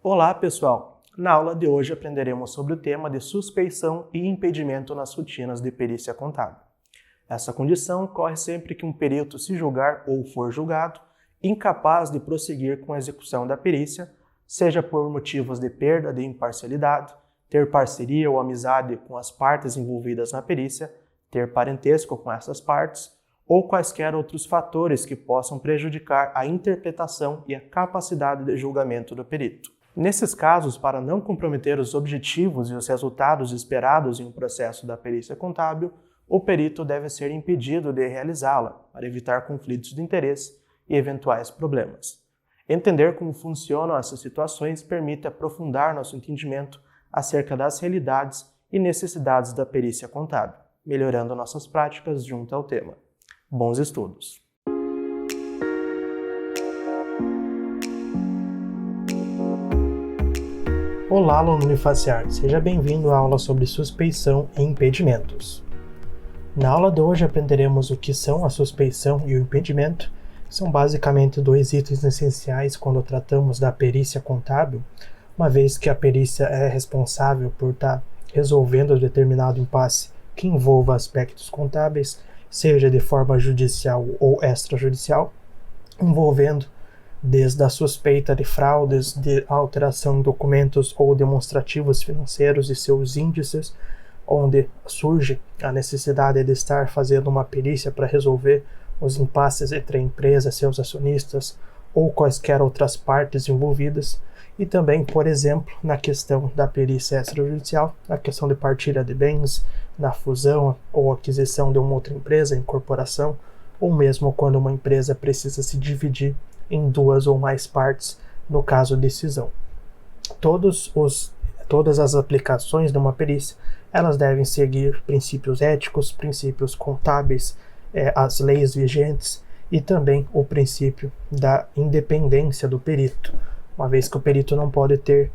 Olá, pessoal! Na aula de hoje aprenderemos sobre o tema de suspeição e impedimento nas rotinas de perícia contábil. Essa condição ocorre sempre que um perito se julgar ou for julgado incapaz de prosseguir com a execução da perícia, seja por motivos de perda de imparcialidade, ter parceria ou amizade com as partes envolvidas na perícia, ter parentesco com essas partes, ou quaisquer outros fatores que possam prejudicar a interpretação e a capacidade de julgamento do perito. Nesses casos, para não comprometer os objetivos e os resultados esperados em um processo da perícia contábil, o perito deve ser impedido de realizá-la, para evitar conflitos de interesse e eventuais problemas. Entender como funcionam essas situações permite aprofundar nosso entendimento acerca das realidades e necessidades da perícia contábil, melhorando nossas práticas junto ao tema. Bons estudos! Olá, aluno Unifaciar! Seja bem-vindo à aula sobre suspeição e impedimentos. Na aula de hoje aprenderemos o que são a suspeição e o impedimento. São basicamente dois itens essenciais quando tratamos da perícia contábil, uma vez que a perícia é responsável por estar resolvendo determinado impasse que envolva aspectos contábeis, seja de forma judicial ou extrajudicial, envolvendo desde a suspeita de fraudes, de alteração em documentos ou demonstrativos financeiros e seus índices, onde surge a necessidade de estar fazendo uma perícia para resolver os impasses entre a empresa, seus acionistas ou quaisquer outras partes envolvidas, e também, por exemplo, na questão da perícia extrajudicial, na questão de partilha de bens, na fusão ou aquisição de uma outra empresa, incorporação, ou mesmo quando uma empresa precisa se dividir em duas ou mais partes, no caso de cisão. Todas as aplicações de uma perícia, elas devem seguir princípios éticos, princípios contábeis, as leis vigentes e também o princípio da independência do perito, uma vez que o perito não pode ter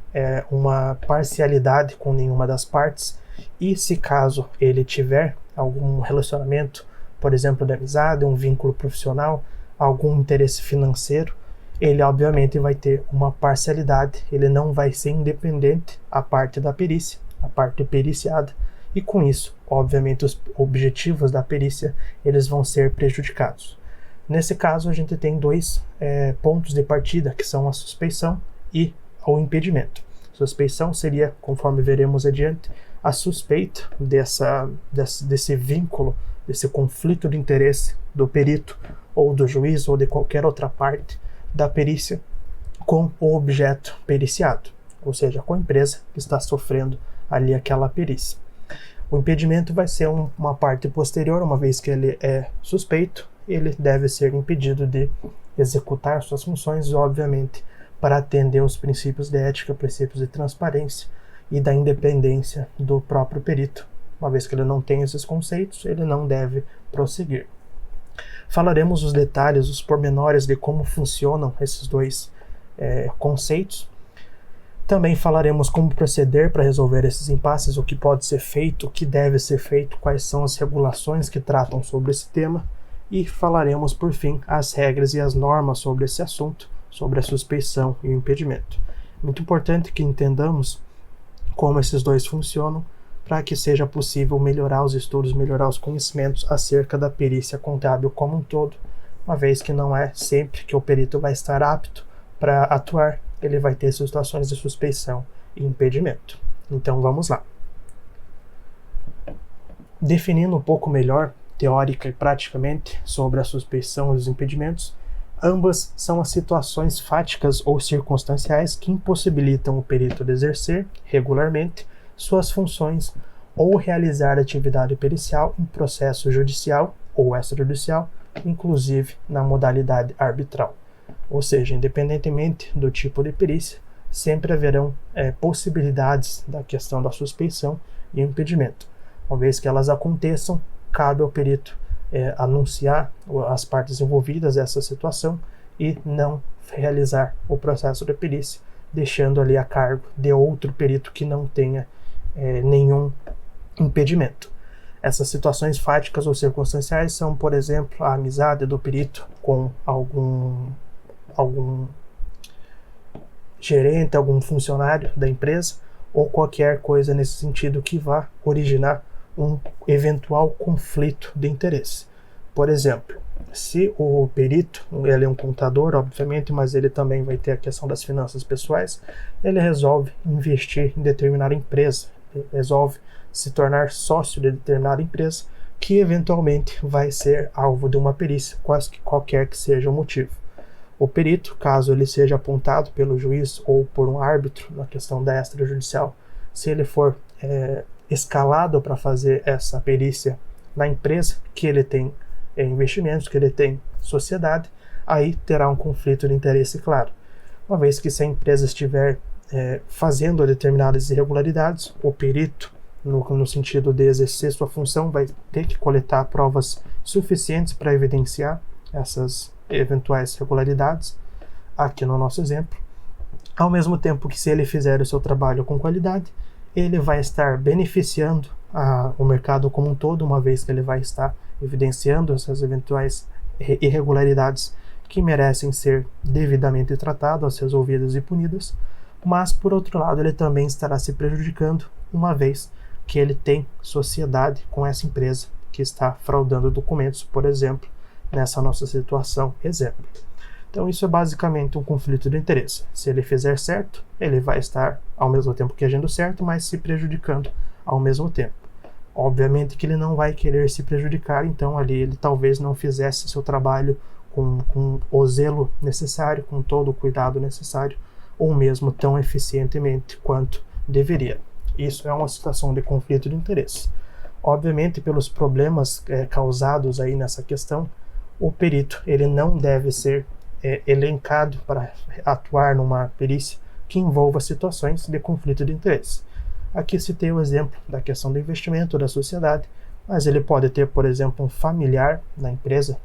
uma parcialidade com nenhuma das partes e, se caso ele tiver algum relacionamento, por exemplo, de amizade, um vínculo profissional, algum interesse financeiro, ele obviamente vai ter uma parcialidade, ele não vai ser independente a parte da perícia, a parte periciada, e com isso, obviamente, os objetivos da perícia eles vão ser prejudicados. Nesse caso, a gente tem dois pontos de partida, que são a suspeição e o impedimento. Suspeição seria, conforme veremos adiante, a suspeita desse vínculo, desse conflito de interesse do perito ou do juiz ou de qualquer outra parte da perícia com o objeto periciado, ou seja, com a empresa que está sofrendo ali aquela perícia. O impedimento vai ser uma parte posterior, uma vez que ele é suspeito, ele deve ser impedido de executar suas funções, obviamente, para atender aos princípios de ética, princípios de transparência e da independência do próprio perito. Uma vez que ele não tem esses conceitos, ele não deve prosseguir. Falaremos os detalhes, os pormenores de como funcionam esses dois conceitos. Também falaremos como proceder para resolver esses impasses, o que pode ser feito, o que deve ser feito, quais são as regulações que tratam sobre esse tema. E falaremos, por fim, as regras e as normas sobre esse assunto, sobre a suspeição e o impedimento. Muito importante que entendamos como esses dois funcionam, para que seja possível melhorar os estudos, melhorar os conhecimentos acerca da perícia contábil como um todo, uma vez que não é sempre que o perito vai estar apto para atuar, ele vai ter situações de suspeição e impedimento. Então vamos lá. Definindo um pouco melhor, teórica e praticamente, sobre a suspeição e os impedimentos, ambas são as situações fáticas ou circunstanciais que impossibilitam o perito de exercer regularmente suas funções ou realizar atividade pericial em processo judicial ou extrajudicial, inclusive na modalidade arbitral. Ou seja, independentemente do tipo de perícia, sempre haverão possibilidades da questão da suspeição e impedimento. Uma vez que elas aconteçam, cabe ao perito anunciar às partes envolvidas essa situação e não realizar o processo de perícia, deixando ali a cargo de outro perito que não tenha nenhum impedimento. Essas situações fáticas ou circunstanciais são, por exemplo, a amizade do perito com algum gerente, algum funcionário da empresa, ou qualquer coisa nesse sentido que vá originar um eventual conflito de interesse. Por exemplo, se o perito, ele é um contador, obviamente, mas ele também vai ter a questão das finanças pessoais, ele resolve investir em determinada empresa, resolve se tornar sócio de determinada empresa, que eventualmente vai ser alvo de uma perícia, qualquer que seja o motivo. O perito, caso ele seja apontado pelo juiz ou por um árbitro na questão da extrajudicial, se ele for escalado para fazer essa perícia na empresa que ele tem investimentos, que ele tem sociedade, aí terá um conflito de interesse claro. Uma vez que se a empresa estiver fazendo determinadas irregularidades, o perito, no sentido de exercer sua função, vai ter que coletar provas suficientes para evidenciar essas eventuais irregularidades, aqui no nosso exemplo, ao mesmo tempo que, se ele fizer o seu trabalho com qualidade, ele vai estar beneficiando o mercado como um todo, uma vez que ele vai estar evidenciando essas eventuais irregularidades que merecem ser devidamente tratadas, resolvidas e punidas, mas, por outro lado, ele também estará se prejudicando, uma vez que ele tem sociedade com essa empresa que está fraudando documentos, por exemplo, nessa nossa situação exemplo. Então, isso é basicamente um conflito de interesse. Se ele fizer certo, ele vai estar ao mesmo tempo que agindo certo, mas se prejudicando ao mesmo tempo. Obviamente que ele não vai querer se prejudicar, então ali ele talvez não fizesse seu trabalho com o zelo necessário, com todo o cuidado necessário, ou mesmo tão eficientemente quanto deveria. Isso é uma situação de conflito de interesse. Obviamente, pelos problemas causados aí nessa questão, o perito ele não deve ser elencado para atuar numa perícia que envolva situações de conflito de interesse. Aqui citei o exemplo da questão do investimento da sociedade, mas ele pode ter, por exemplo, um familiar na empresa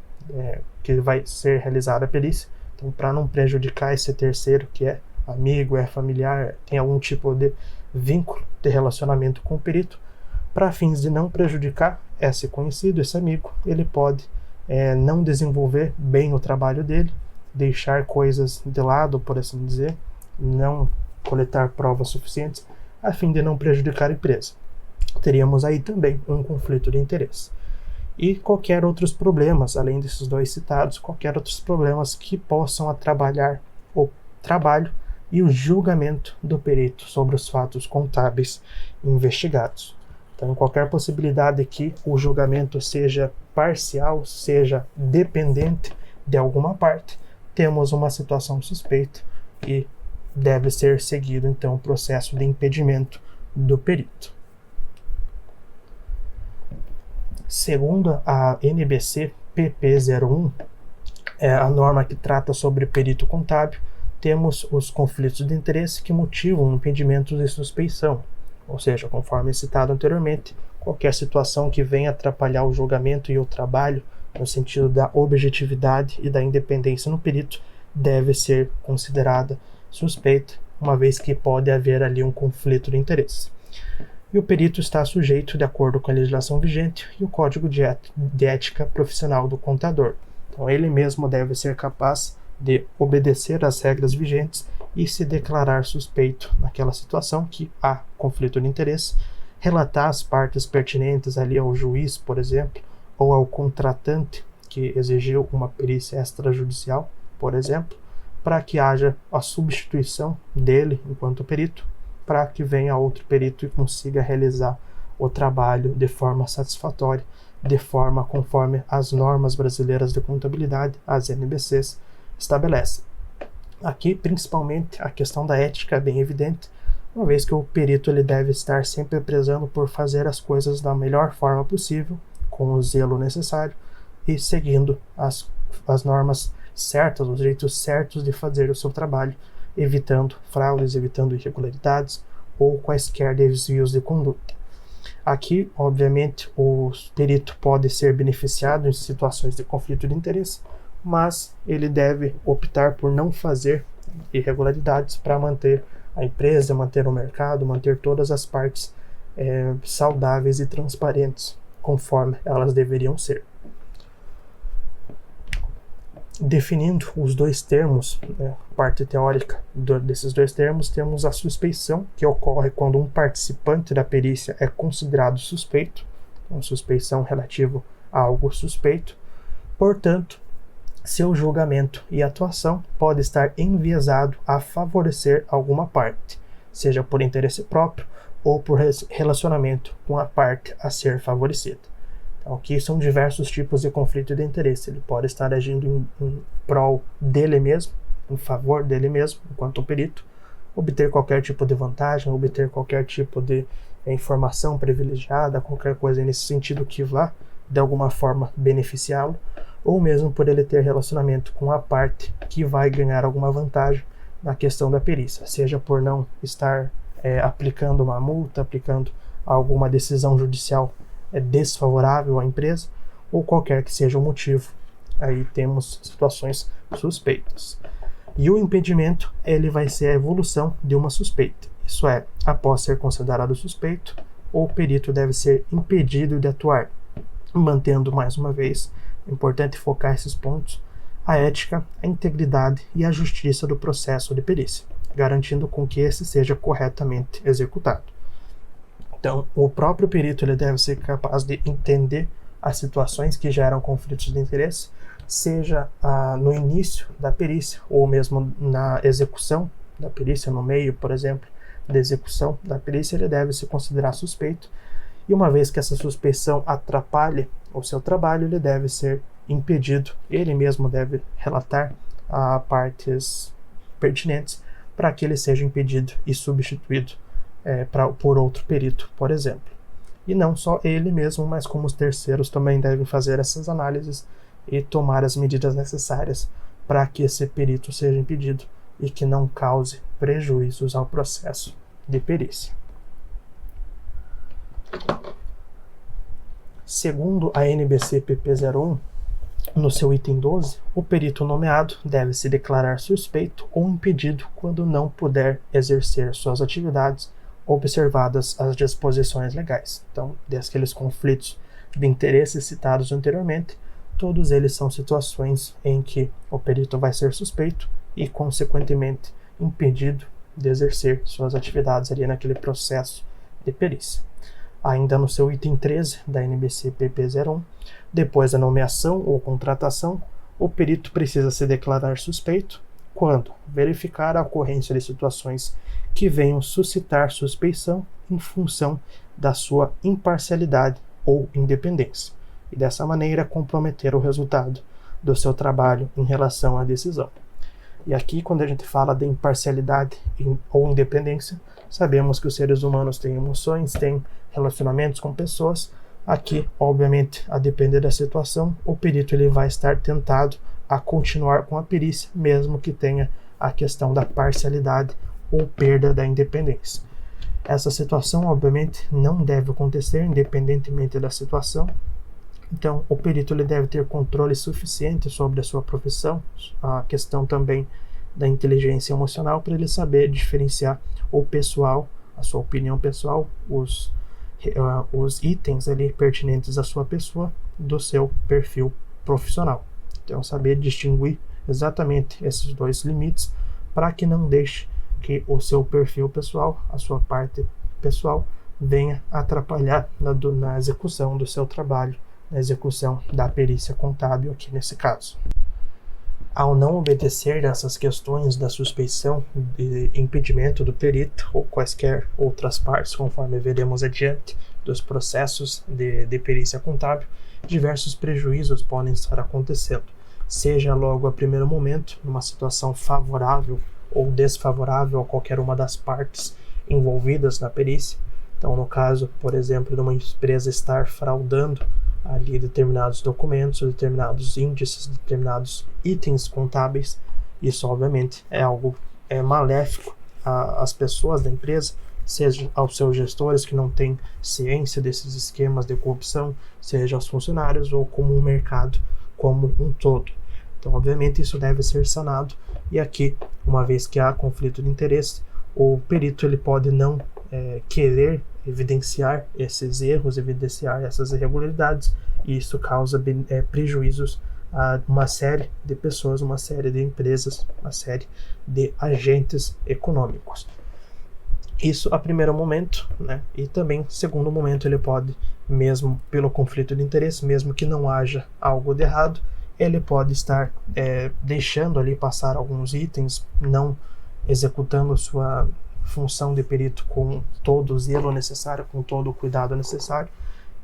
que vai ser realizada a perícia. Então, para não prejudicar esse terceiro que é amigo, é familiar, tem algum tipo de vínculo de relacionamento com o perito, para fins de não prejudicar esse conhecido, esse amigo, ele pode não desenvolver bem o trabalho dele, deixar coisas de lado, por assim dizer, não coletar provas suficientes, a fim de não prejudicar a empresa. Teríamos aí também um conflito de interesse. E qualquer outros problemas, além desses dois citados, qualquer outros problemas que possam atrapalhar o trabalho e o julgamento do perito sobre os fatos contábeis investigados. Então, qualquer possibilidade que o julgamento seja parcial, seja dependente de alguma parte, temos uma situação suspeita e deve ser seguido, então, o processo de impedimento do perito. Segundo a NBC PP01, a norma que trata sobre perito contábil, temos os conflitos de interesse que motivam impedimentos de suspeição, ou seja, conforme citado anteriormente, qualquer situação que venha atrapalhar o julgamento e o trabalho, no sentido da objetividade e da independência no perito, deve ser considerada suspeita, uma vez que pode haver ali um conflito de interesse. E o perito está sujeito, de acordo com a legislação vigente e o Código de Ética Profissional do Contador. Então, ele mesmo deve ser capaz de obedecer às regras vigentes e se declarar suspeito naquela situação que há conflito de interesse, relatar as partes pertinentes ali ao juiz, por exemplo, ou ao contratante que exigiu uma perícia extrajudicial, por exemplo, para que haja a substituição dele enquanto perito, para que venha outro perito e consiga realizar o trabalho de forma satisfatória, de forma conforme as normas brasileiras de contabilidade, as NBCs, estabelecem. Aqui, principalmente, a questão da ética é bem evidente, uma vez que o perito ele deve estar sempre prezando por fazer as coisas da melhor forma possível, com o zelo necessário e seguindo as normas certas, os jeitos certos de fazer o seu trabalho, evitando fraudes, evitando irregularidades ou quaisquer desvios de conduta. Aqui, obviamente, o perito pode ser beneficiado em situações de conflito de interesse, mas ele deve optar por não fazer irregularidades para manter a empresa, manter o mercado, manter todas as partes saudáveis e transparentes, conforme elas deveriam ser. definindo os dois termos, né, a parte teórica desses dois termos, temos a suspeição, que ocorre quando um participante da perícia é considerado suspeito, uma suspeição relativa a algo suspeito. Portanto, seu julgamento e atuação pode estar enviesado a favorecer alguma parte, seja por interesse próprio ou por relacionamento com a parte a ser favorecida. Então, aqui são diversos tipos de conflito de interesse. Ele pode estar agindo em prol dele mesmo, em favor dele mesmo, enquanto perito, obter qualquer tipo de vantagem, obter qualquer tipo de informação privilegiada, qualquer coisa nesse sentido que vá, de alguma forma, beneficiá-lo, ou mesmo por ele ter relacionamento com a parte que vai ganhar alguma vantagem na questão da perícia, seja por não estar aplicando uma multa, aplicando alguma decisão judicial desfavorável à empresa, ou qualquer que seja o motivo. Aí temos situações suspeitas. E o impedimento, ele vai ser a evolução de uma suspeita. Isso é, após ser considerado suspeito, o perito deve ser impedido de atuar, mantendo, mais uma vez, é importante focar esses pontos, a ética, a integridade e a justiça do processo de perícia, garantindo com que esse seja corretamente executado. Então, o próprio perito ele deve ser capaz de entender as situações que geram conflitos de interesse, seja no início da perícia ou mesmo na execução da perícia, no meio, por exemplo, da execução da perícia, ele deve se considerar suspeito, e uma vez que essa suspeição atrapalhe o seu trabalho, ele deve ser impedido, ele mesmo deve relatar a partes pertinentes para que ele seja impedido e substituído por outro perito, por exemplo. E não só ele mesmo, mas como os terceiros também devem fazer essas análises e tomar as medidas necessárias para que esse perito seja impedido e que não cause prejuízos ao processo de perícia. Segundo a NBC PP 01, no seu item 12, o perito nomeado deve se declarar suspeito ou impedido quando não puder exercer suas atividades observadas as disposições legais. Então, daqueles conflitos de interesse citados anteriormente, todos eles são situações em que o perito vai ser suspeito e, consequentemente, impedido de exercer suas atividades ali naquele processo de perícia. Ainda no seu item 13 da NBC PP 01, depois da nomeação ou contratação, o perito precisa se declarar suspeito quando verificar a ocorrência de situações que venham suscitar suspeição em função da sua imparcialidade ou independência, e dessa maneira comprometer o resultado do seu trabalho em relação à decisão. E aqui, quando a gente fala de imparcialidade ou independência, sabemos que os seres humanos têm emoções, têm relacionamentos com pessoas. Aqui, obviamente, a depender da situação, o perito ele vai estar tentado a continuar com a perícia, mesmo que tenha a questão da parcialidade ou perda da independência. Essa situação, obviamente, não deve acontecer independentemente da situação. Então, o perito ele deve ter controle suficiente sobre a sua profissão, a questão também da inteligência emocional, para ele saber diferenciar o pessoal, a sua opinião pessoal, os itens ali pertinentes à sua pessoa, do seu perfil profissional. Então, saber distinguir exatamente esses dois limites para que não deixe que o seu perfil pessoal, a sua parte pessoal, venha atrapalhar na execução do seu trabalho, na execução da perícia contábil aqui nesse caso. Ao não obedecer dessas questões da suspeição de impedimento do perito ou quaisquer outras partes, conforme veremos adiante dos processos de perícia contábil, diversos prejuízos podem estar acontecendo, seja logo a primeiro momento, numa situação favorável ou desfavorável a qualquer uma das partes envolvidas na perícia. Então, no caso, por exemplo, de uma empresa estar fraudando ali determinados documentos, determinados índices, determinados itens contábeis, isso obviamente é algo maléfico às pessoas da empresa, seja aos seus gestores que não têm ciência desses esquemas de corrupção, seja aos funcionários ou como o mercado como um todo. Então, obviamente, isso deve ser sanado, e aqui, uma vez que há conflito de interesse, o perito ele pode não querer evidenciar esses erros, evidenciar essas irregularidades, e isso causa prejuízos a uma série de pessoas, uma série de empresas, uma série de agentes econômicos. Isso a primeiro momento, né? E também, segundo momento, ele pode, mesmo pelo conflito de interesse, mesmo que não haja algo de errado, ele pode estar deixando ali passar alguns itens, não executando sua função de perito com todo o zelo necessário, com todo o cuidado necessário,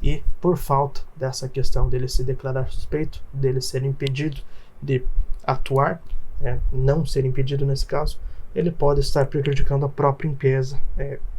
e por falta dessa questão dele se declarar suspeito, dele ser impedido de atuar, não ser impedido nesse caso, ele pode estar prejudicando a própria empresa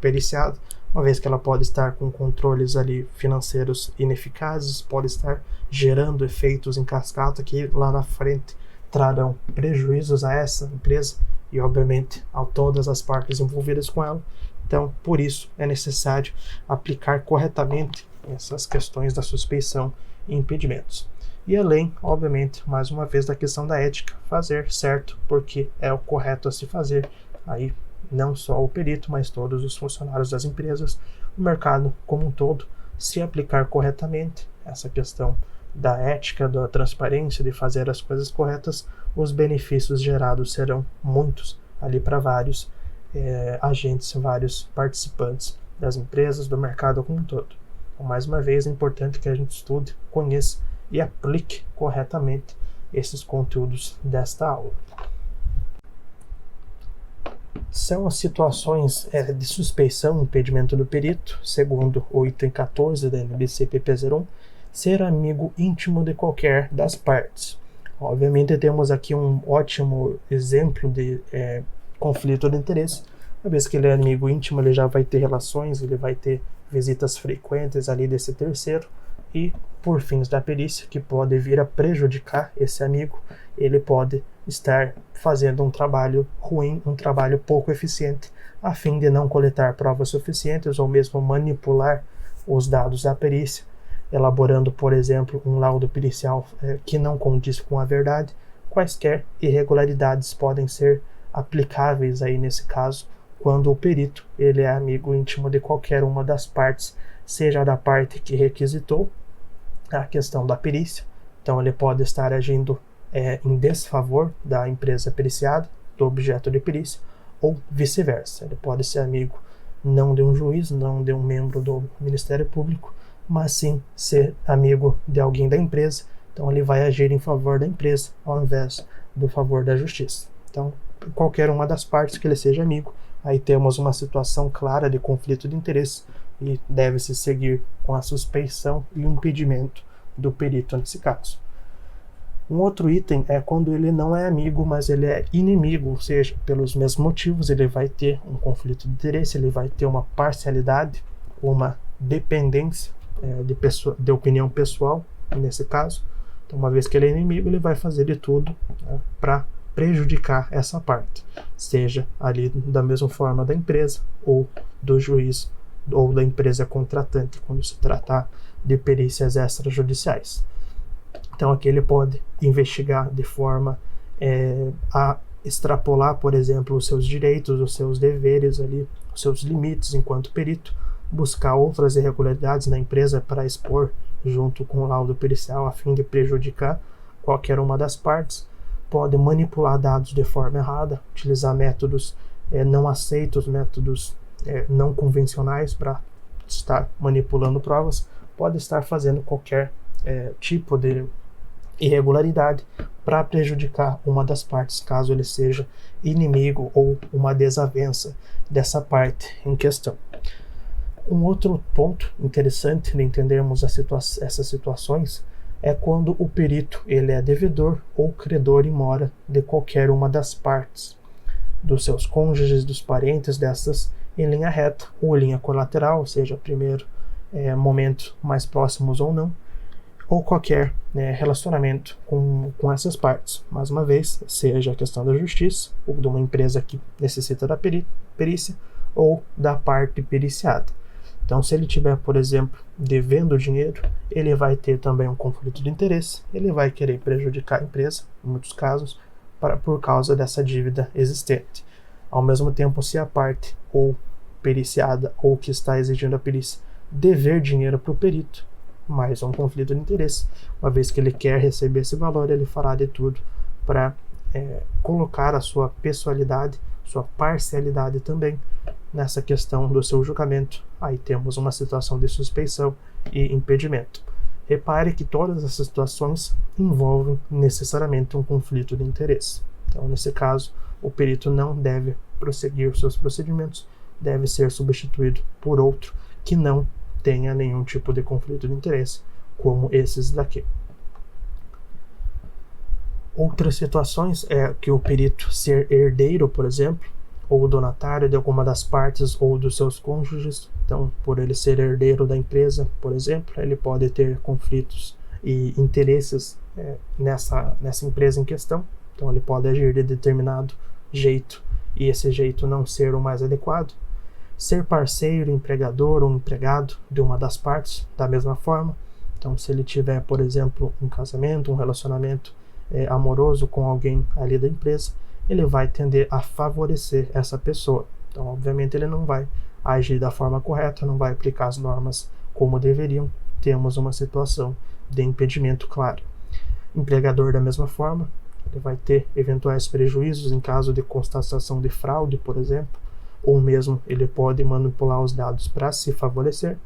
periciada, uma vez que ela pode estar com controles ali financeiros ineficazes, pode estar gerando efeitos em cascata que lá na frente trarão prejuízos a essa empresa e, obviamente, a todas as partes envolvidas com ela. Então, por isso, é necessário aplicar corretamente essas questões da suspeição e impedimentos. E além, obviamente, mais uma vez, da questão da ética, fazer certo, porque é o correto a se fazer. Aí, não só o perito, mas todos os funcionários das empresas, o mercado como um todo, se aplicar corretamente essa questão da ética, da transparência, de fazer as coisas corretas, os benefícios gerados serão muitos ali para vários agentes, vários participantes das empresas, do mercado como um todo. Então, mais uma vez, é importante que a gente estude, conheça e aplique corretamente esses conteúdos desta aula. São as situações de suspeição e impedimento do perito, segundo o item 14 da NBC-PP 01, ser amigo íntimo de qualquer das partes. Obviamente temos aqui um ótimo exemplo de conflito de interesse. Uma vez que ele é amigo íntimo, ele já vai ter relações, ele vai ter visitas frequentes ali desse terceiro, e por fins da perícia, que pode vir a prejudicar esse amigo, ele pode estar fazendo um trabalho ruim, um trabalho pouco eficiente, a fim de não coletar provas suficientes ou mesmo manipular os dados da perícia, elaborando, por exemplo, um laudo pericial que não condiz com a verdade. Quaisquer irregularidades podem ser aplicáveis aí nesse caso, quando o perito ele é amigo íntimo de qualquer uma das partes, seja da parte que requisitou a questão da perícia, então ele pode estar agindo em desfavor da empresa periciada, do objeto de perícia, ou vice-versa. Ele pode ser amigo não de um juiz, não de um membro do Ministério Público, mas sim ser amigo de alguém da empresa, então ele vai agir em favor da empresa ao invés do favor da justiça. Então, qualquer uma das partes que ele seja amigo, aí temos uma situação clara de conflito de interesse e deve-se seguir com a suspeição e o impedimento do perito nesse caso. Um outro item é quando ele não é amigo, mas ele é inimigo, ou seja, pelos mesmos motivos, ele vai ter um conflito de interesse, ele vai ter uma parcialidade, uma dependência de opinião pessoal, nesse caso. Então, uma vez que ele é inimigo, ele vai fazer de tudo para prejudicar essa parte, seja ali da mesma forma da empresa, ou do juiz, ou da empresa contratante, quando se tratar de perícias extrajudiciais. Então aqui ele pode investigar de forma a extrapolar, por exemplo, os seus direitos, os seus deveres ali, os seus limites enquanto perito, buscar outras irregularidades na empresa para expor junto com o laudo pericial a fim de prejudicar qualquer uma das partes, pode manipular dados de forma errada, utilizar métodos não aceitos, métodos não convencionais para estar manipulando provas, pode estar fazendo qualquer tipo de irregularidade para prejudicar uma das partes, caso ele seja inimigo ou uma desavença dessa parte em questão. Um outro ponto interessante de entendermos essas situações é quando o perito ele é devedor ou credor em mora de qualquer uma das partes, dos seus cônjuges, dos parentes dessas em linha reta ou linha colateral, ou seja, primeiro momento mais próximos ou não, ou qualquer relacionamento com essas partes. Mais uma vez, seja a questão da justiça, ou de uma empresa que necessita da perícia, ou da parte periciada. Então, se ele tiver, por exemplo, devendo dinheiro, ele vai ter também um conflito de interesse, ele vai querer prejudicar a empresa, em muitos casos, por causa dessa dívida existente. Ao mesmo tempo, se a parte ou periciada ou que está exigindo a perícia dever dinheiro para o perito, mais um conflito de interesse. Uma vez que ele quer receber esse valor, ele fará de tudo para colocar a sua pessoalidade, sua parcialidade também nessa questão do seu julgamento. Aí temos uma situação de suspeição e impedimento. Repare que todas essas situações envolvem necessariamente um conflito de interesse. Então, nesse caso, o perito não deve prosseguir os seus procedimentos, deve ser substituído por outro que não tenha nenhum tipo de conflito de interesse, como esses daqui. Outras situações é que o perito ser herdeiro, por exemplo, ou donatário de alguma das partes ou dos seus cônjuges. Então, por ele ser herdeiro da empresa, por exemplo, ele pode ter conflitos e interesses nessa empresa em questão. Então, ele pode agir de determinado jeito e esse jeito não ser o mais adequado. Ser parceiro, empregador ou empregado de uma das partes, da mesma forma. Então, se ele tiver, por exemplo, um casamento, um relacionamento amoroso com alguém ali da empresa, ele vai tender a favorecer essa pessoa. Então, obviamente, ele não vai agir da forma correta, não vai aplicar as normas como deveriam. Temos uma situação de impedimento claro. Empregador, da mesma forma, ele vai ter eventuais prejuízos em caso de constatação de fraude, por exemplo, ou mesmo ele pode manipular os dados para se favorecer,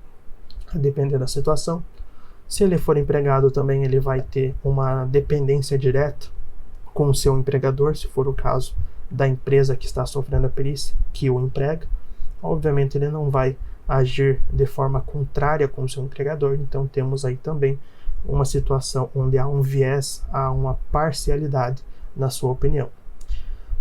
a depender da situação. Se ele for empregado também, ele vai ter uma dependência direta com o seu empregador, se for o caso da empresa que está sofrendo a perícia, que o emprega. Obviamente, ele não vai agir de forma contrária com o seu empregador, então temos aí também uma situação onde há um viés, há uma parcialidade na sua opinião.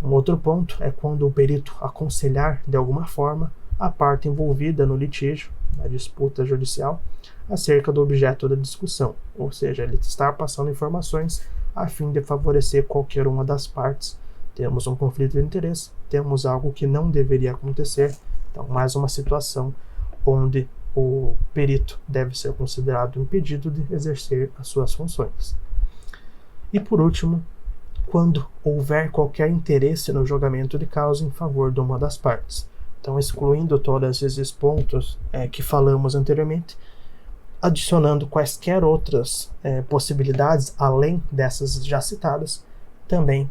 Um outro ponto é quando o perito aconselhar de alguma forma a parte envolvida no litígio, na disputa judicial, acerca do objeto da discussão, ou seja, ele está passando informações a fim de favorecer qualquer uma das partes. Temos um conflito de interesse, temos algo que não deveria acontecer, então mais uma situação onde o perito deve ser considerado impedido de exercer as suas funções. E por último, quando houver qualquer interesse no julgamento de causa em favor de uma das partes. Então, excluindo todos esses pontos que falamos anteriormente, adicionando quaisquer outras possibilidades, além dessas já citadas, também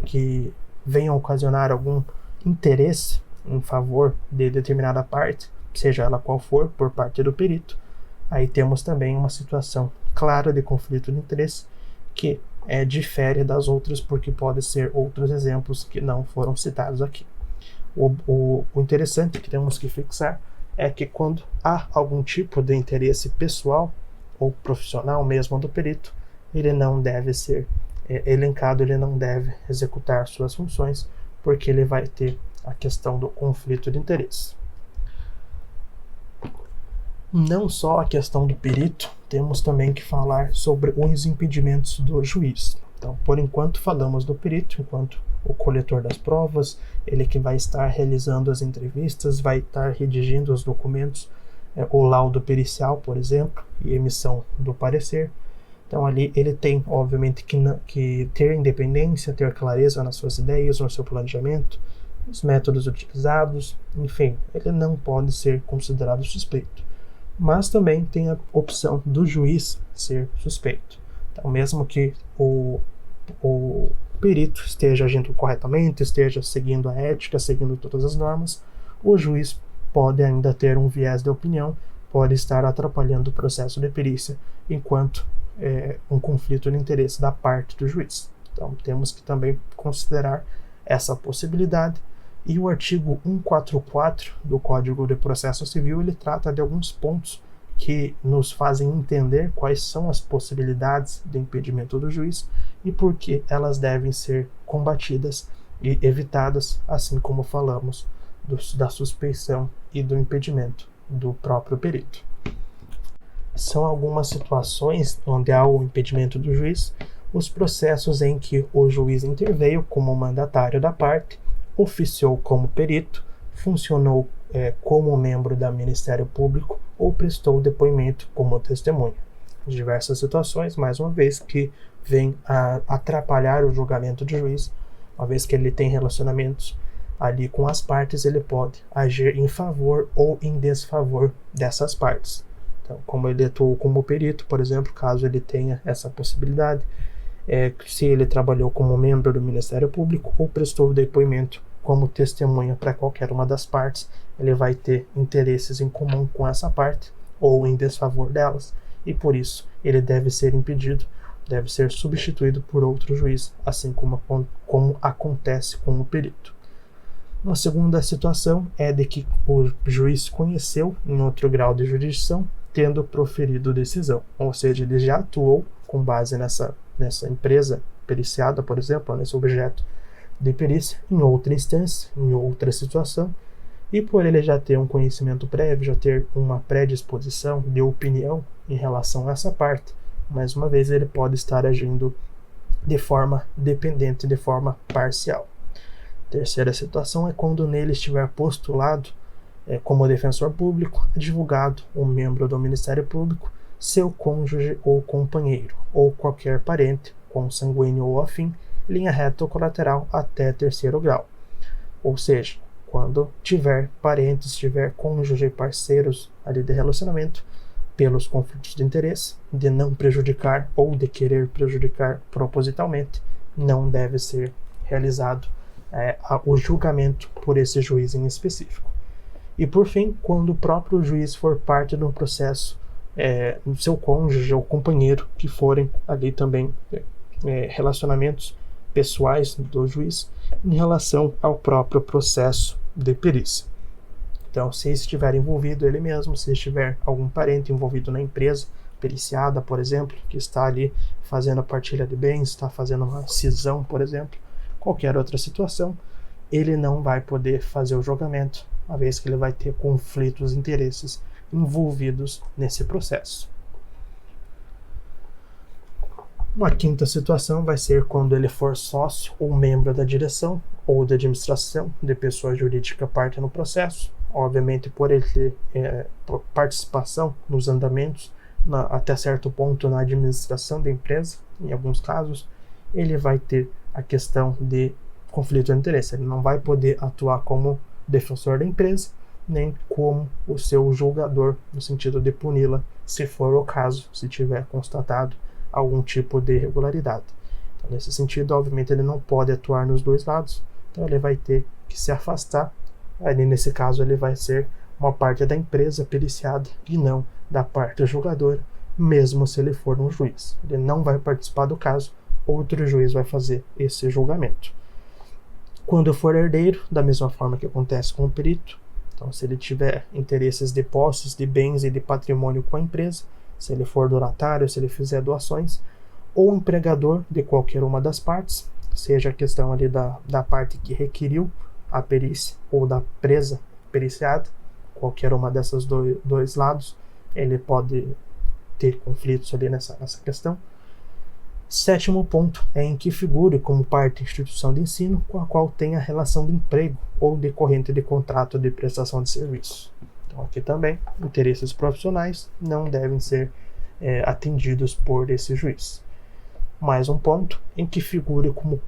que venham ocasionar algum interesse em favor de determinada parte, seja ela qual for, por parte do perito, aí temos também uma situação clara de conflito de interesse que difere das outras, porque pode ser outros exemplos que não foram citados aqui. O interessante que temos que fixar é que quando há algum tipo de interesse pessoal ou profissional mesmo do perito, ele não deve ser elencado, ele não deve executar suas funções, porque ele vai ter a questão do conflito de interesse. Não só a questão do perito, temos também que falar sobre os impedimentos do juiz. Então, por enquanto, falamos do perito, enquanto o coletor das provas, ele que vai estar realizando as entrevistas, vai estar redigindo os documentos, o laudo pericial, por exemplo, e emissão do parecer. Então, ali ele tem, obviamente, que ter independência, ter clareza nas suas ideias, no seu planejamento, os métodos utilizados, enfim, ele não pode ser considerado suspeito. Mas também tem a opção do juiz ser suspeito. Então, mesmo que o perito esteja agindo corretamente, esteja seguindo a ética, seguindo todas as normas, o juiz pode ainda ter um viés de opinião, pode estar atrapalhando o processo de perícia, enquanto um conflito de interesse da parte do juiz. Então, temos que também considerar essa possibilidade. E o artigo 144 do Código de Processo Civil, ele trata de alguns pontos que nos fazem entender quais são as possibilidades de impedimento do juiz e por que elas devem ser combatidas e evitadas, assim como falamos da suspeição e do impedimento do próprio perito. São algumas situações onde há o impedimento do juiz, os processos em que o juiz interveio como mandatário da parte, oficiou como perito, funcionou como membro do Ministério Público ou prestou depoimento como testemunha. Diversas situações, mais uma vez, que vêm a atrapalhar o julgamento do juiz, uma vez que ele tem relacionamentos ali com as partes, ele pode agir em favor ou em desfavor dessas partes. Então, como ele atuou como perito, por exemplo, caso ele tenha essa possibilidade, se ele trabalhou como membro do Ministério Público ou prestou depoimento como testemunha para qualquer uma das partes, ele vai ter interesses em comum com essa parte ou em desfavor delas, e por isso ele deve ser impedido, deve ser substituído por outro juiz, assim como acontece com o perito. Uma segunda situação é de que o juiz conheceu em outro grau de jurisdição, tendo proferido decisão, ou seja, ele já atuou com base nessa empresa periciada, por exemplo, nesse objeto de perícia, em outra instância, em outra situação, e por ele já ter um conhecimento prévio, já ter uma predisposição de opinião em relação a essa parte, mais uma vez ele pode estar agindo de forma dependente, de forma parcial. Terceira situação é quando nele estiver postulado como defensor público, advogado ou membro do Ministério Público, seu cônjuge ou companheiro, ou qualquer parente, consanguíneo ou afim, linha reta ou colateral até terceiro grau. Ou seja, quando tiver parentes, tiver cônjuge e parceiros ali de relacionamento, pelos conflitos de interesse, de não prejudicar ou de querer prejudicar propositalmente, não deve ser realizado o julgamento por esse juiz em específico. E por fim, quando o próprio juiz for parte do processo, seu cônjuge ou companheiro, que forem ali também relacionamentos pessoais do juiz em relação ao próprio processo de perícia. Então, se estiver envolvido ele mesmo, se estiver algum parente envolvido na empresa periciada, por exemplo, que está ali fazendo a partilha de bens, está fazendo uma cisão, por exemplo, qualquer outra situação, ele não vai poder fazer o julgamento, uma vez que ele vai ter conflitos de interesses envolvidos nesse processo. Uma quinta situação vai ser quando ele for sócio ou membro da direção ou da administração de pessoa jurídica parte no processo, obviamente por ele ter participação nos andamentos, até certo ponto na administração da empresa, em alguns casos, ele vai ter a questão de conflito de interesse. Ele não vai poder atuar como defensor da empresa, nem como o seu julgador, no sentido de puni-la, se for o caso, se tiver constatado algum tipo de irregularidade. Então, nesse sentido, obviamente, ele não pode atuar nos dois lados, então ele vai ter que se afastar. Ali, nesse caso, ele vai ser uma parte da empresa periciada e não da parte julgadora, mesmo se ele for um juiz. Ele não vai participar do caso, outro juiz vai fazer esse julgamento. Quando for herdeiro, da mesma forma que acontece com o perito, então se ele tiver interesses de posses, de bens e de patrimônio com a empresa, se ele for donatário, se ele fizer doações, ou empregador de qualquer uma das partes, seja a questão ali da parte que requeriu a perícia ou da presa periciada, qualquer uma dessas dois lados, ele pode ter conflitos ali nessa questão. Sétimo ponto é em que figure como parte instituição de ensino com a qual tenha relação de emprego ou decorrente de contrato de prestação de serviço. Então aqui também, interesses profissionais não devem ser atendidos por esse juiz. Mais um ponto em que figure como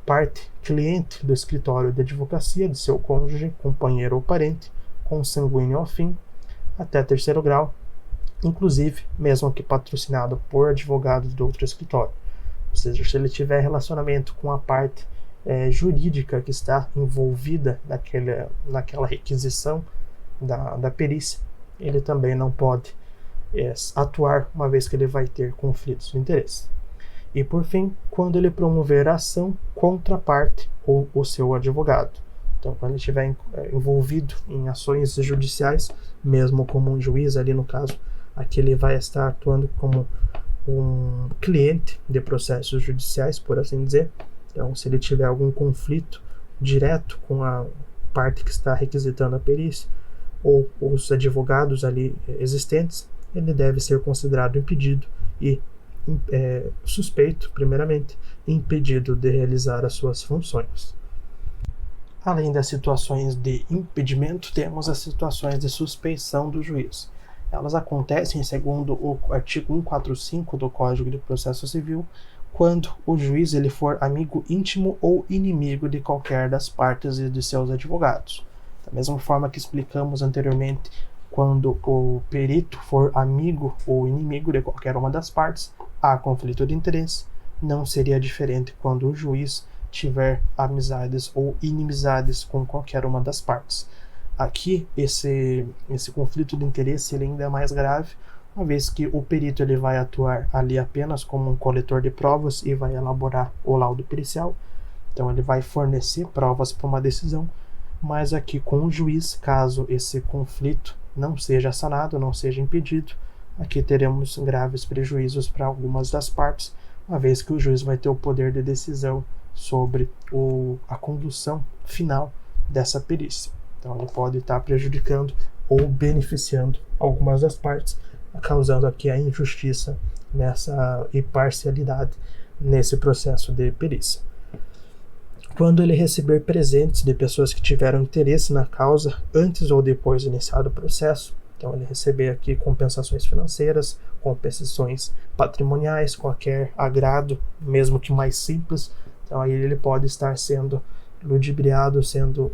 parte cliente do escritório de advocacia de seu cônjuge, companheiro ou parente, consanguíneo ou afim, até terceiro grau, inclusive mesmo que patrocinado por advogados de outro escritório. Ou seja, se ele tiver relacionamento com a parte jurídica que está envolvida naquela requisição da perícia, ele também não pode atuar, uma vez que ele vai ter conflitos de interesse. E por fim, quando ele promover a ação contra a parte ou o seu advogado. Então, quando ele estiver envolvido em ações judiciais, mesmo como um juiz ali no caso, aqui ele vai estar atuando como um cliente de processos judiciais, por assim dizer. Então, se ele tiver algum conflito direto com a parte que está requisitando a perícia ou os advogados ali existentes, ele deve ser considerado impedido e suspeito, primeiramente, impedido de realizar as suas funções. Além das situações de impedimento, temos as situações de suspeição do juiz. Elas acontecem, segundo o artigo 145 do Código de Processo Civil, quando o juiz ele for amigo íntimo ou inimigo de qualquer das partes e de seus advogados. Da mesma forma que explicamos anteriormente, quando o perito for amigo ou inimigo de qualquer uma das partes, há conflito de interesse. Não seria diferente quando o juiz tiver amizades ou inimizades com qualquer uma das partes. Aqui, esse conflito de interesse ele ainda é mais grave, uma vez que o perito ele vai atuar ali apenas como um coletor de provas e vai elaborar o laudo pericial. Então ele vai fornecer provas para uma decisão, mas aqui com o juiz, caso esse conflito não seja sanado, não seja impedido, aqui teremos graves prejuízos para algumas das partes, uma vez que o juiz vai ter o poder de decisão sobre a condução final dessa perícia. Então ele pode estar prejudicando ou beneficiando algumas das partes, causando aqui a injustiça nessa imparcialidade nesse processo de perícia. Quando ele receber presentes de pessoas que tiveram interesse na causa antes ou depois de iniciado o processo, então ele receber aqui compensações financeiras, compensações patrimoniais, qualquer agrado, mesmo que mais simples, então aí ele pode estar sendo ludibriado, sendo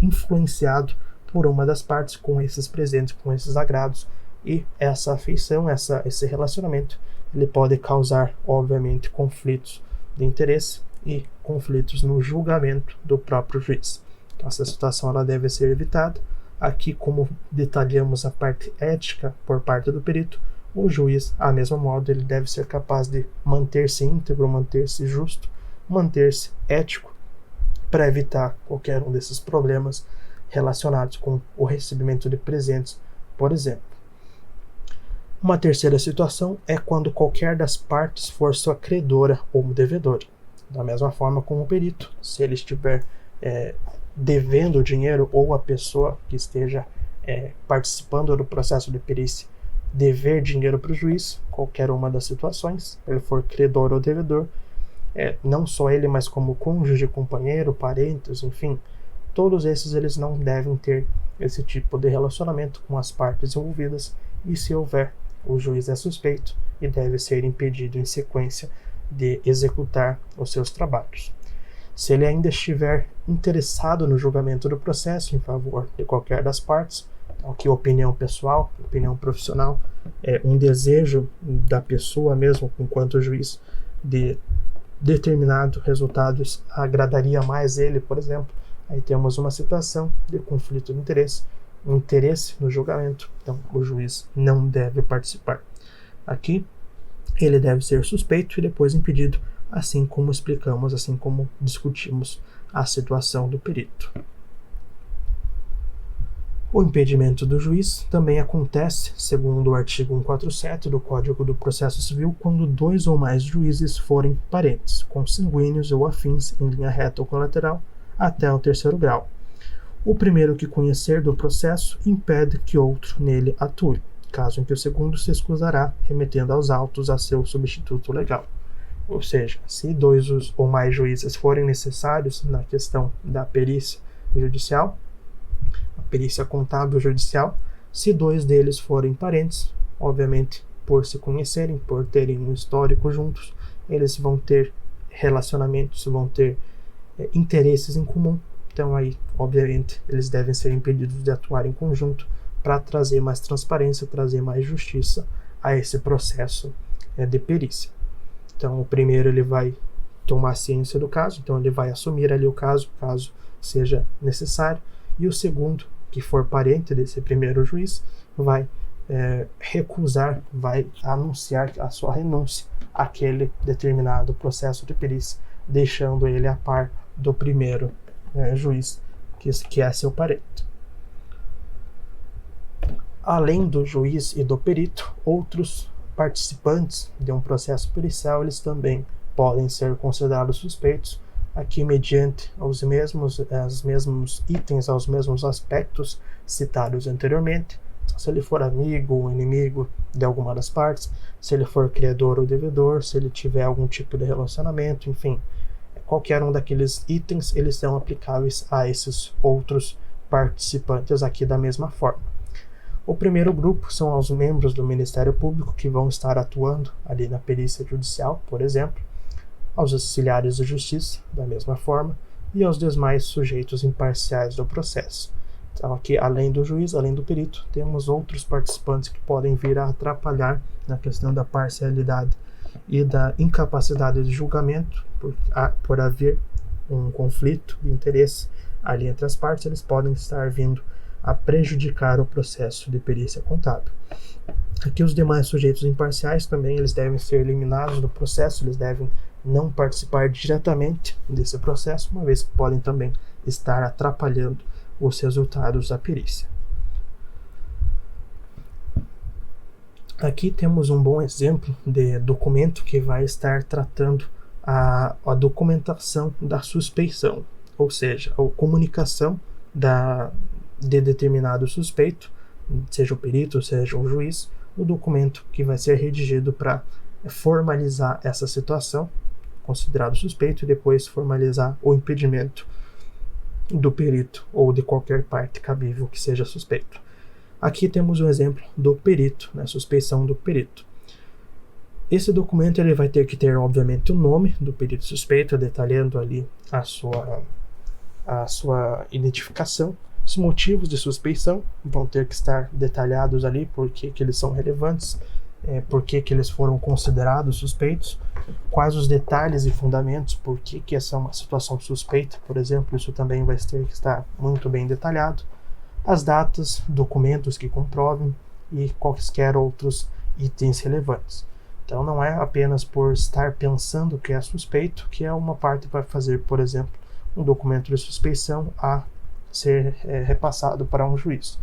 influenciado por uma das partes com esses presentes, com esses agrados, e essa afeição, esse relacionamento, ele pode causar, obviamente, conflitos de interesse e conflitos no julgamento do próprio juiz. Então, essa situação ela deve ser evitada. Aqui, como detalhamos a parte ética por parte do perito, o juiz, a mesmo modo, ele deve ser capaz de manter-se íntegro, manter-se justo, manter-se ético, para evitar qualquer um desses problemas relacionados com o recebimento de presentes, por exemplo. Uma terceira situação é quando qualquer das partes for sua credora ou devedora. Da mesma forma como o perito, se ele estiver devendo dinheiro ou a pessoa que esteja participando do processo de perícia dever dinheiro para o juiz, qualquer uma das situações, ele for credor ou devedor, não só ele, mas como cônjuge, companheiro, parentes, enfim, todos esses eles não devem ter esse tipo de relacionamento com as partes envolvidas, e se houver, o juiz é suspeito e deve ser impedido em sequência de executar os seus trabalhos. Se ele ainda estiver interessado no julgamento do processo em favor de qualquer das partes, aqui opinião pessoal, opinião profissional, um desejo da pessoa mesmo, enquanto juiz, de determinado resultados agradaria mais ele, por exemplo, aí temos uma situação de conflito de interesse, um interesse no julgamento, então o juiz não deve participar. Aqui ele deve ser suspeito e depois impedido, assim como explicamos, assim como discutimos a situação do perito. O impedimento do juiz também acontece, segundo o artigo 147 do Código do Processo Civil, quando 2 ou mais juízes forem parentes, consanguíneos ou afins em linha reta ou colateral, até o 3º grau. O primeiro que conhecer do processo impede que outro nele atue, caso em que o segundo se escusará, remetendo aos autos a seu substituto legal. Ou seja, se 2 ou mais juízes forem necessários na questão da perícia judicial, a perícia contábil judicial, se 2 deles forem parentes, obviamente, por se conhecerem, por terem um histórico juntos, eles vão ter relacionamentos, vão ter interesses em comum. Então aí, obviamente, eles devem ser impedidos de atuar em conjunto para trazer mais transparência, trazer mais justiça a esse processo de perícia. Então o primeiro ele vai tomar ciência do caso, então ele vai assumir ali o caso seja necessário, e o segundo, que for parente desse primeiro juiz, vai recusar, vai anunciar a sua renúncia àquele determinado processo de perícia, deixando ele a par do primeiro juiz, que é seu parente. Além do juiz e do perito, outros participantes de um processo pericial, eles também podem ser considerados suspeitos, aqui mediante os mesmos itens, aos mesmos aspectos citados anteriormente. Se ele for amigo ou inimigo de alguma das partes, se ele for credor ou devedor, se ele tiver algum tipo de relacionamento, enfim, qualquer um daqueles itens, eles são aplicáveis a esses outros participantes aqui da mesma forma. O primeiro grupo são os membros do Ministério Público que vão estar atuando ali na perícia judicial, por exemplo, aos auxiliares de justiça, da mesma forma, e aos demais sujeitos imparciais do processo. Então, aqui, além do juiz, além do perito, temos outros participantes que podem vir a atrapalhar na questão da parcialidade e da incapacidade de julgamento, por haver um conflito de interesse ali entre as partes, eles podem estar vindo a prejudicar o processo de perícia contábil. Aqui os demais sujeitos imparciais também eles devem ser eliminados do processo, eles devem não participar diretamente desse processo, uma vez que podem também estar atrapalhando os resultados da perícia. Aqui temos um bom exemplo de documento que vai estar tratando a documentação da suspeição, ou seja, a comunicação de determinado suspeito, seja o perito, seja o juiz, o documento que vai ser redigido para formalizar essa situação, considerado suspeito, e depois formalizar o impedimento do perito ou de qualquer parte cabível que seja suspeito. Aqui temos um exemplo do perito, né, suspeição do perito. Esse documento ele vai ter que ter, obviamente, o nome do perito suspeito, detalhando ali a sua identificação. Os motivos de suspeição vão ter que estar detalhados ali, por que eles são relevantes, por que eles foram considerados suspeitos, quais os detalhes e fundamentos, por que essa é uma situação suspeita, por exemplo, isso também vai ter que estar muito bem detalhado. As datas, documentos que comprovem e quaisquer outros itens relevantes. Então não é apenas por estar pensando que é suspeito que uma parte vai fazer, por exemplo, um documento de suspeição a ser repassado para um juiz.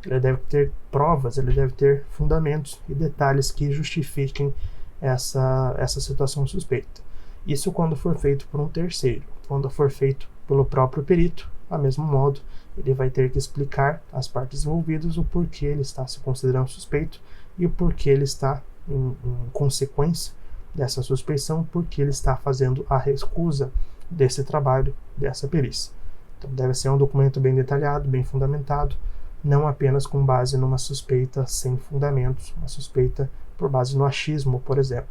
Ele deve ter provas, ele deve ter fundamentos e detalhes que justifiquem essa situação suspeita. Isso quando for feito por um terceiro. Quando for feito pelo próprio perito, a mesmo modo, ele vai ter que explicar às partes envolvidas o porquê ele está se considerando suspeito e o porquê ele está, em consequência dessa suspeição, porque ele está fazendo a recusa desse trabalho, dessa perícia. Então deve ser um documento bem detalhado, bem fundamentado, não apenas com base numa suspeita sem fundamentos, uma suspeita por base no achismo, por exemplo.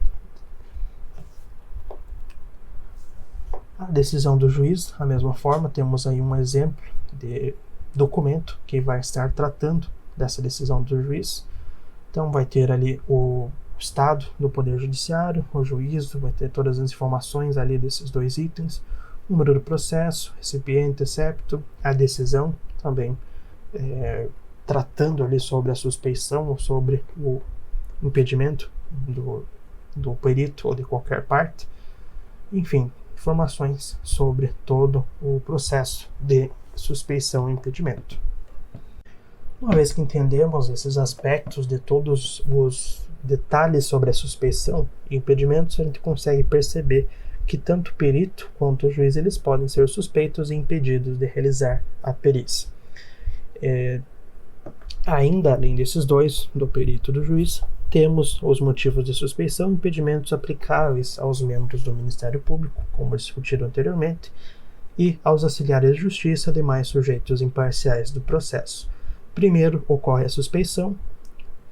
A decisão do juiz, da mesma forma, temos aí um exemplo de documento que vai estar tratando dessa decisão do juiz. Então vai ter ali o estado do Poder Judiciário, o juízo, vai ter todas as informações ali desses dois itens, o número do processo, recipiente, excepto, a decisão também tratando ali sobre a suspeição ou sobre o impedimento do perito ou de qualquer parte. Enfim, informações sobre todo o processo de suspeição e impedimento. Uma vez que entendemos esses aspectos de todos os detalhes sobre a suspeição e impedimentos, a gente consegue perceber que tanto o perito quanto o juiz eles podem ser suspeitos e impedidos de realizar a perícia. Ainda além desses dois, do perito e do juiz, temos os motivos de suspeição e impedimentos aplicáveis aos membros do Ministério Público, como discutido anteriormente, e aos auxiliares de justiça e demais sujeitos imparciais do processo. Primeiro ocorre a suspeição,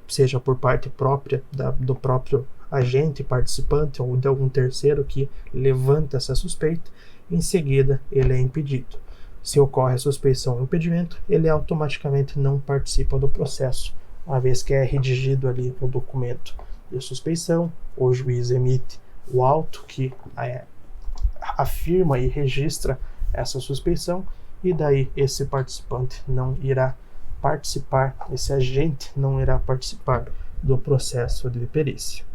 seja por parte própria do próprio agente participante ou de algum terceiro que levanta essa suspeita. Em seguida, ele é impedido. Se ocorre a suspeição ou impedimento, ele automaticamente não participa do processo, uma vez que é redigido ali o documento de suspeição, o juiz emite o auto que afirma e registra essa suspeição, e daí esse participante não irá participar, esse agente não irá participar do processo de perícia.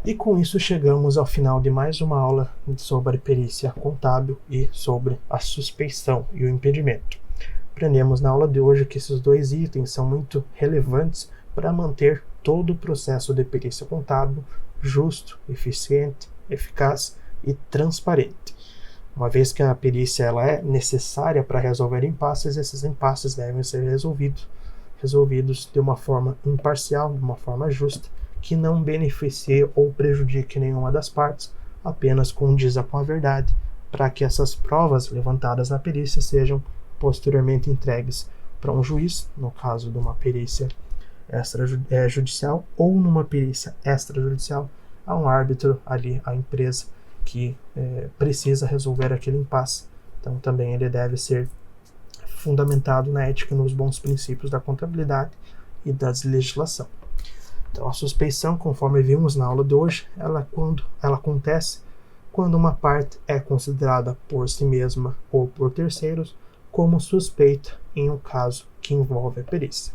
E com isso chegamos ao final de mais uma aula sobre perícia contábil e sobre a suspeição e o impedimento. Aprendemos na aula de hoje que esses dois itens são muito relevantes para manter todo o processo de perícia contábil justo, eficiente, eficaz e transparente. Uma vez que a perícia ela é necessária para resolver impasses, esses impasses devem ser resolvidos de uma forma imparcial, de uma forma justa, que não beneficie ou prejudique nenhuma das partes, apenas condiza com a verdade, para que essas provas levantadas na perícia sejam posteriormente entregues para um juiz, no caso de uma perícia extrajudicial, ou numa perícia extrajudicial, a um árbitro ali, a empresa que precisa resolver aquele impasse. Então também ele deve ser fundamentado na ética e nos bons princípios da contabilidade e da legislação. Então, a suspeição, conforme vimos na aula de hoje, ela acontece quando uma parte é considerada por si mesma ou por terceiros como suspeita em um caso que envolve a perícia.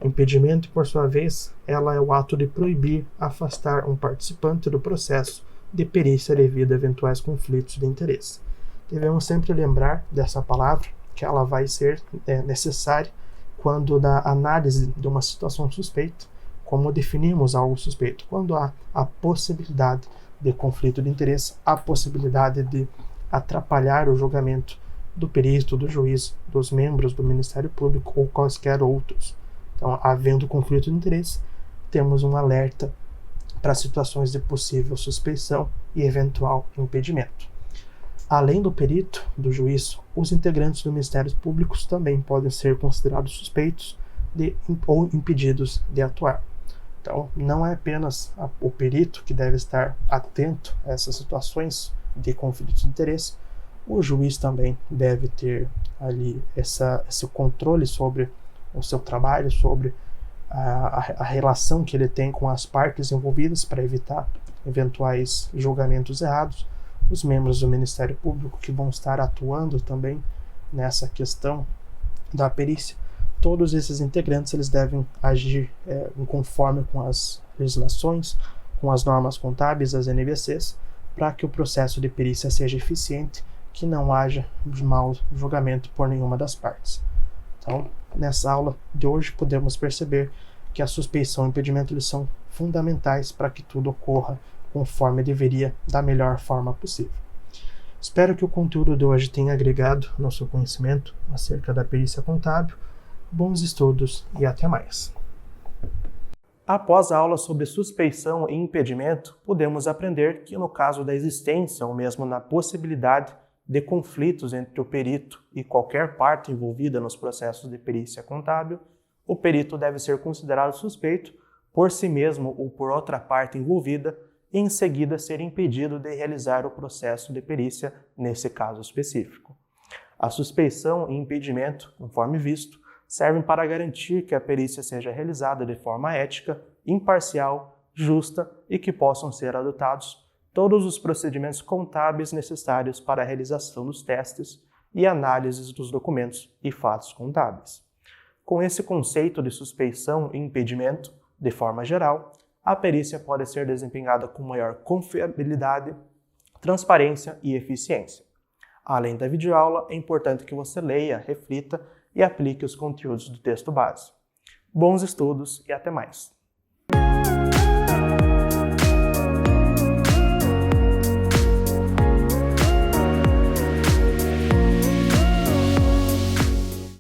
O impedimento, por sua vez, ela é o ato de proibir, afastar um participante do processo de perícia devido a eventuais conflitos de interesse. Devemos sempre lembrar dessa palavra, que ela vai ser necessária quando na análise de uma situação suspeita, como definimos algo suspeito, quando há a possibilidade de conflito de interesse, a possibilidade de atrapalhar o julgamento do perito, do juiz, dos membros do Ministério Público ou quaisquer outros. Então, havendo conflito de interesse, temos um alerta para situações de possível suspeição e eventual impedimento. Além do perito, do juiz, os integrantes do Ministério Público também podem ser considerados suspeitos ou impedidos de atuar. Então, não é apenas o perito que deve estar atento a essas situações de conflito de interesse, o juiz também deve ter ali esse controle sobre o seu trabalho, sobre a relação que ele tem com as partes envolvidas para evitar eventuais julgamentos errados. Os membros do Ministério Público que vão estar atuando também nessa questão da perícia, todos esses integrantes eles devem agir conforme com as legislações, com as normas contábeis, as NBCs, para que o processo de perícia seja eficiente, que não haja mau julgamento por nenhuma das partes. Então, nessa aula de hoje, podemos perceber que a suspeição e o impedimento eles são fundamentais para que tudo ocorra conforme deveria, da melhor forma possível. Espero que o conteúdo de hoje tenha agregado no seu conhecimento acerca da perícia contábil. Bons estudos e até mais. Após a aula sobre suspeição e impedimento, podemos aprender que no caso da existência ou mesmo na possibilidade de conflitos entre o perito e qualquer parte envolvida nos processos de perícia contábil, o perito deve ser considerado suspeito por si mesmo ou por outra parte envolvida e em seguida ser impedido de realizar o processo de perícia nesse caso específico. A suspeição e impedimento, conforme visto, servem para garantir que a perícia seja realizada de forma ética, imparcial, justa e que possam ser adotados todos os procedimentos contábeis necessários para a realização dos testes e análises dos documentos e fatos contábeis. Com esse conceito de suspeição e impedimento, de forma geral, a perícia pode ser desempenhada com maior confiabilidade, transparência e eficiência. Além da videoaula, é importante que você leia, reflita e aplique os conteúdos do texto base. Bons estudos e até mais!